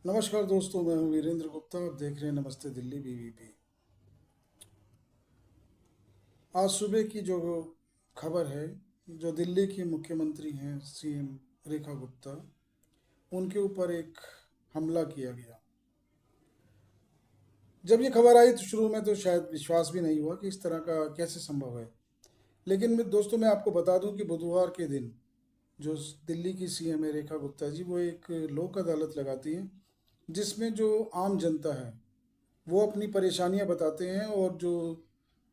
नमस्कार दोस्तों, मैं हूं वीरेंद्र गुप्ता। आप देख रहे हैं नमस्ते दिल्ली बीवीपी। आज सुबह की जो खबर है, जो दिल्ली की मुख्यमंत्री हैं सीएम रेखा गुप्ता, उनके ऊपर एक हमला किया गया। जब ये खबर आई तो शुरू में तो शायद विश्वास भी नहीं हुआ कि इस तरह का कैसे संभव है। लेकिन दोस्तों, मैं आपको बता दूं कि बुधवार के दिन जो दिल्ली की सीएम है रेखा गुप्ता जी, वो एक लोक अदालत लगाती हैं, जिसमें जो आम जनता है वो अपनी परेशानियां बताते हैं और जो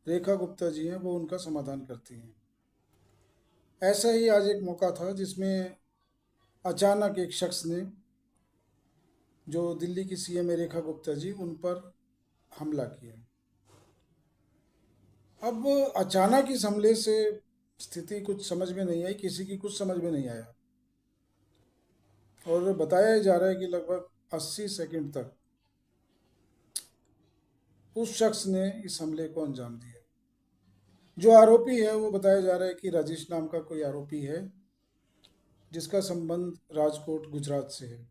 रेखा गुप्ता जी हैं वो उनका समाधान करती हैं। ऐसा ही आज एक मौका था जिसमें अचानक एक शख्स ने, जो दिल्ली की सीएम है रेखा गुप्ता जी, उन पर हमला किया। अब अचानक इस हमले से स्थिति कुछ समझ में नहीं आई, किसी की कुछ समझ में नहीं आया। और बताया जा रहा है कि लगभग 80 सेकंड तक उस शख्स ने इस हमले को अंजाम दिया। जो आरोपी है वो बताया जा रहा है कि राजेश नाम का कोई आरोपी है, जिसका संबंध राजकोट गुजरात से है।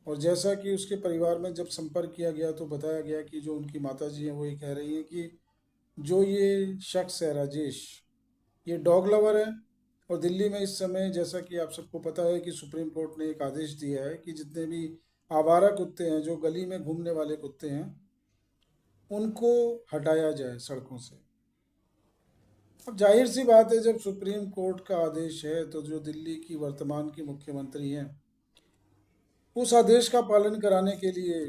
और जैसा कि उसके परिवार में जब संपर्क किया गया तो बताया गया कि जो उनकी माता जी हैं वो ये कह रही हैं कि जो ये शख्स है राजेश, ये डॉग लवर है। और दिल्ली में इस समय, जैसा कि आप सबको पता है, कि सुप्रीम कोर्ट ने एक आदेश दिया है कि जितने भी आवारा कुत्ते हैं, जो गली में घूमने वाले कुत्ते हैं, उनको हटाया जाए सड़कों से। अब जाहिर सी बात है, जब सुप्रीम कोर्ट का आदेश है तो जो दिल्ली की वर्तमान की मुख्यमंत्री हैं उस आदेश का पालन कराने के लिए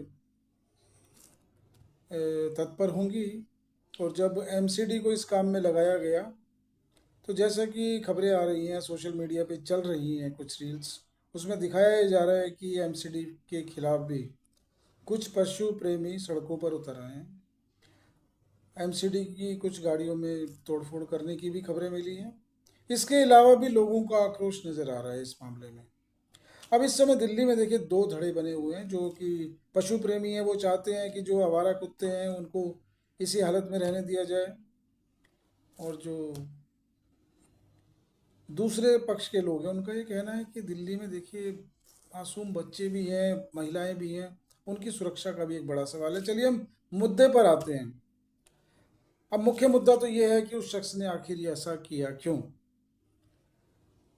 तत्पर होंगी। और जब एमसीडी को इस काम में लगाया गया तो जैसा कि खबरें आ रही हैं, सोशल मीडिया पे चल रही हैं कुछ रील्स, उसमें दिखाया जा रहा है कि एमसीडी के खिलाफ भी कुछ पशु प्रेमी सड़कों पर उतर आए हैं। एमसीडी की कुछ गाड़ियों में तोड़फोड़ करने की भी खबरें मिली हैं। इसके अलावा भी लोगों का आक्रोश नज़र आ रहा है इस मामले में। अब इस समय दिल्ली में देखिए दो धड़े बने हुए हैं। जो कि पशु प्रेमी हैं वो चाहते हैं कि जो आवारा कुत्ते हैं उनको इसी हालत में रहने दिया जाए, और जो दूसरे पक्ष के लोग हैं उनका ये कहना है कि दिल्ली में देखिए मासूम बच्चे भी हैं, महिलाएं भी हैं, उनकी सुरक्षा का भी एक बड़ा सवाल है। चलिए हम मुद्दे पर आते हैं। अब मुख्य मुद्दा तो ये है कि उस शख्स ने आखिर ये ऐसा किया क्यों।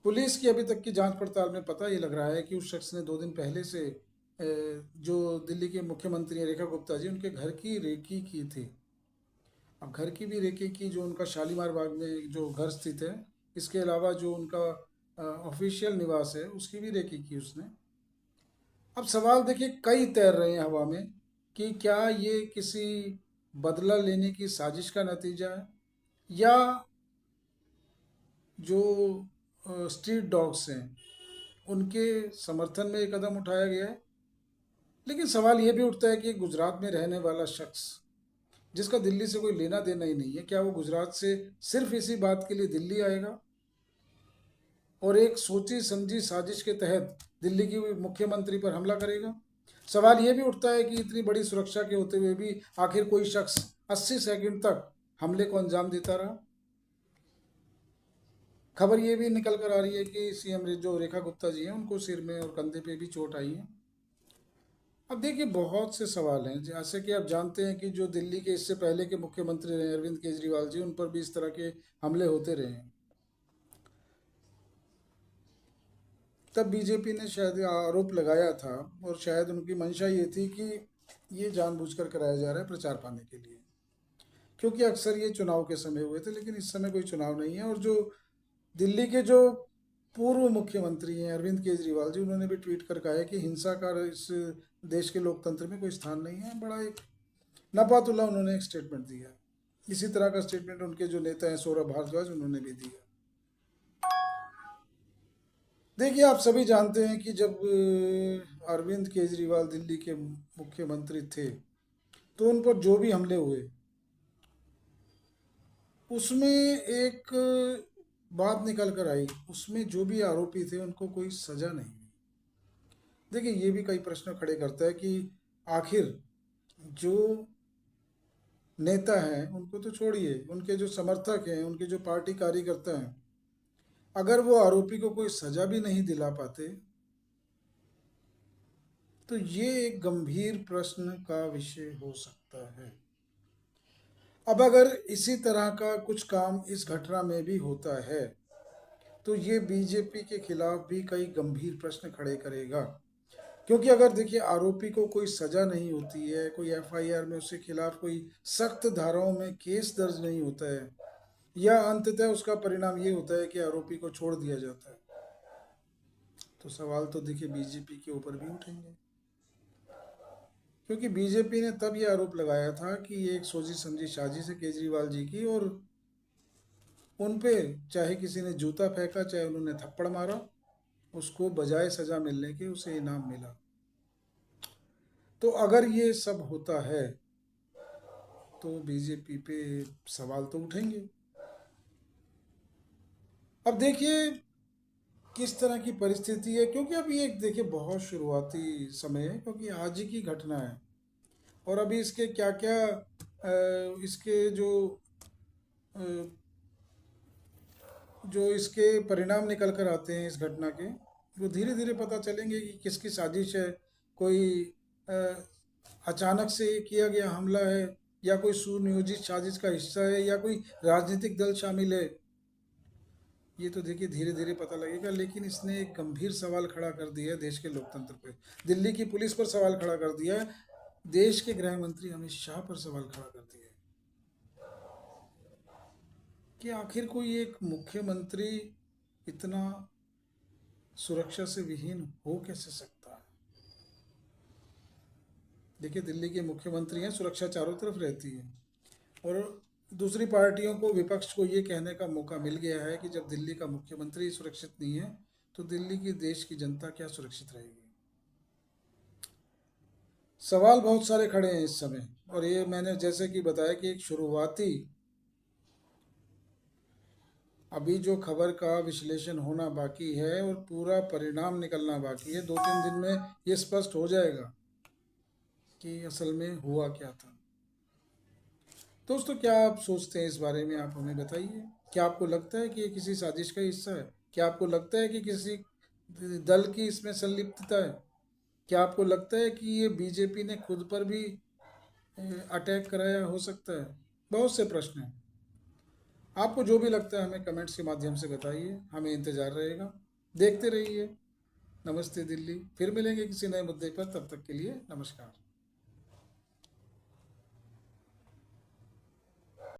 पुलिस की अभी तक की जांच पड़ताल में पता ये लग रहा है कि उस शख्स ने 2 दिन पहले से जो दिल्ली के मुख्यमंत्री रेखा गुप्ता जी, उनके घर की रेकी की थी। अब घर की भी रेकी की, जो उनका शालीमार बाग में जो घर स्थित है, इसके अलावा जो उनका ऑफिशियल निवास है उसकी भी रेकी की उसने। अब सवाल देखिए कई तैर रहे हैं हवा में कि क्या ये किसी बदला लेने की साजिश का नतीजा है, या जो स्ट्रीट डॉग्स हैं उनके समर्थन में ये कदम उठाया गया है। लेकिन सवाल ये भी उठता है कि गुजरात में रहने वाला शख्स, जिसका दिल्ली से कोई लेना देना ही नहीं है, क्या वो गुजरात से सिर्फ इसी बात के लिए दिल्ली आएगा और एक सोची समझी साजिश के तहत दिल्ली की मुख्यमंत्री पर हमला करेगा। सवाल ये भी उठता है कि इतनी बड़ी सुरक्षा के होते हुए भी आखिर कोई शख्स 80 सेकंड तक हमले को अंजाम देता रहा। खबर ये भी निकल कर आ रही है कि सीएम जो रेखा गुप्ता जी हैं उनको सिर में और कंधे पे भी चोट आई है। अब देखिए बहुत से सवाल हैं, जैसे कि आप जानते हैं कि जो दिल्ली के इससे पहले के मुख्यमंत्री रहे अरविंद केजरीवाल जी, उन पर भी इस तरह के हमले होते रहे हैं। तब बीजेपी ने शायद आरोप लगाया था, और शायद उनकी मंशा ये थी कि ये जानबूझकर कराया जा रहा है प्रचार पाने के लिए, क्योंकि अक्सर ये चुनाव के समय हुए थे। लेकिन इस समय कोई चुनाव नहीं है। और जो दिल्ली के जो पूर्व मुख्यमंत्री हैं अरविंद केजरीवाल जी, उन्होंने भी ट्वीट कर कहा है कि हिंसा का इस देश के लोकतंत्र में कोई स्थान नहीं है। बड़ा एक नपातुल्ला उन्होंने एक स्टेटमेंट दिया। इसी तरह का स्टेटमेंट उनके जो नेता हैं सौरभ भारद्वाज, उन्होंने भी दिया। देखिए आप सभी जानते हैं कि जब अरविंद केजरीवाल दिल्ली के मुख्यमंत्री थे तो उन पर जो भी हमले हुए, उसमें एक बात निकल कर आई, उसमें जो भी आरोपी थे उनको कोई सजा नहीं हुई। देखिए ये भी कई प्रश्न खड़े करता है कि आखिर जो नेता हैं उनको तो छोड़िए, उनके जो समर्थक हैं, उनके जो पार्टी कार्यकर्ता हैं, अगर वो आरोपी को कोई सजा भी नहीं दिला पाते तो ये एक गंभीर प्रश्न का विषय हो सकता है। अब अगर इसी तरह का कुछ काम इस घटना में भी होता है तो ये बीजेपी के खिलाफ भी कई गंभीर प्रश्न खड़े करेगा। क्योंकि अगर देखिए आरोपी को कोई सजा नहीं होती है, कोई एफआईआर में उसके खिलाफ कोई सख्त धाराओं में केस दर्ज नहीं होता है, या अंततः उसका परिणाम ये होता है कि आरोपी को छोड़ दिया जाता है, तो सवाल तो देखिए बीजेपी के ऊपर भी उठेंगे। क्योंकि बीजेपी ने तब ये आरोप लगाया था कि ये एक सोची समझी साजिश है केजरीवाल जी की, और उन पे चाहे किसी ने जूता फेंका, चाहे उन्होंने थप्पड़ मारा, उसको बजाय सजा मिलने के उसे इनाम मिला। तो अगर ये सब होता है तो बीजेपी पे सवाल तो उठेंगे। अब देखिए किस तरह की परिस्थिति है, क्योंकि अभी एक देखिए बहुत शुरुआती समय है, क्योंकि आज ही की घटना है और अभी इसके क्या क्या इसके जो इसके परिणाम निकल कर आते हैं इस घटना के, वो धीरे धीरे पता चलेंगे कि किसकी साजिश है, कोई अ, अचानक से किया गया हमला है, या कोई सुनियोजित साजिश का हिस्सा है, या कोई राजनीतिक दल शामिल है। ये तो देखिए धीरे धीरे पता लगेगा। लेकिन इसने एक गंभीर सवाल खड़ा कर दिया है देश के लोकतंत्र पे, दिल्ली की पुलिस पर सवाल खड़ा कर दिया है, देश के गृह मंत्री अमित शाह पर सवाल खड़ा कर दिया है कि आखिर कोई एक मुख्यमंत्री इतना सुरक्षा से विहीन हो कैसे सकता है। देखिए दिल्ली के मुख्यमंत्री हैं, सुरक्षा चारों तरफ रहती है, और दूसरी पार्टियों को, विपक्ष को ये कहने का मौका मिल गया है कि जब दिल्ली का मुख्यमंत्री सुरक्षित नहीं है तो दिल्ली की, देश की जनता क्या सुरक्षित रहेगी। सवाल बहुत सारे खड़े हैं इस समय, और ये मैंने जैसे कि बताया कि एक शुरुआती, अभी जो खबर का विश्लेषण होना बाकी है और पूरा परिणाम निकलना बाकी है, 2-3 दिन में ये स्पष्ट हो जाएगा कि असल में हुआ क्या था। दोस्तों क्या आप सोचते हैं इस बारे में, आप हमें बताइए। क्या आपको लगता है कि ये किसी साजिश का हिस्सा है? क्या आपको लगता है कि किसी दल की इसमें संलिप्तता है? क्या आपको लगता है कि ये बीजेपी ने खुद पर भी अटैक कराया हो सकता है? बहुत से प्रश्न हैं। आपको जो भी लगता है हमें कमेंट्स के माध्यम से बताइए, हमें इंतज़ार रहेगा। देखते रहिए नमस्ते दिल्ली। फिर मिलेंगे किसी नए मुद्दे पर, तब तक के लिए नमस्कार।